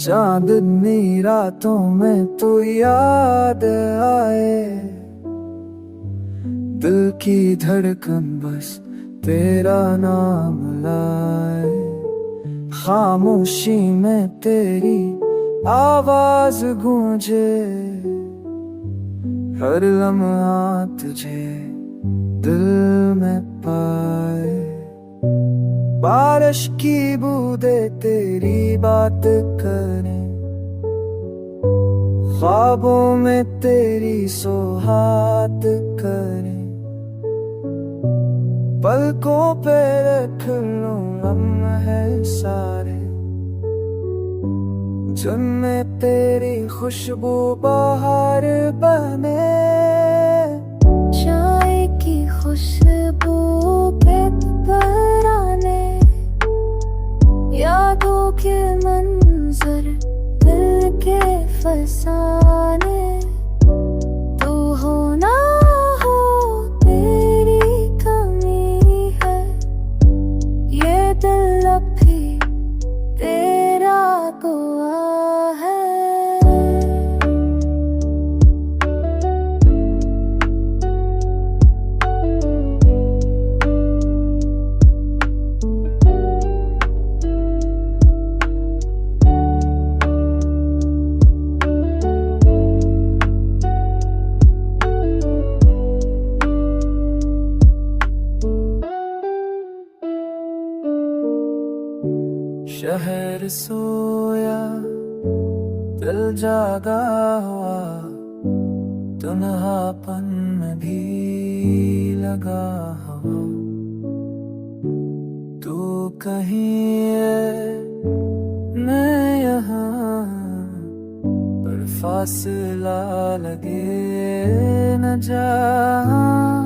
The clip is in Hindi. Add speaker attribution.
Speaker 1: चांदनी रातों में तो याद आए, दिल की धड़कन बस तेरा नाम लाए। खामोशी में तेरी आवाज गूंजे, हर लम्हा तुझे दिल में पाए। बारिश की बूंदे तेरी बात करें, ख्वाबों में तेरी सोहात करें। पलकों पे रख लूं लम्हे सारे, जिनमें तेरी खुशबू बाहर बने।
Speaker 2: चाय की खुशबू के तराने, यादों के मंजर दिल के फसाने। तू हो ना हो तेरी कमी है, ये दिल अब भी तेरा गवाह है।
Speaker 1: शहर सोया दिल जागा हुआ, तन्हापन में भी लगा हुआ। तू कहीं है मैं यहाँ, पर फासला लगे न जहाँ।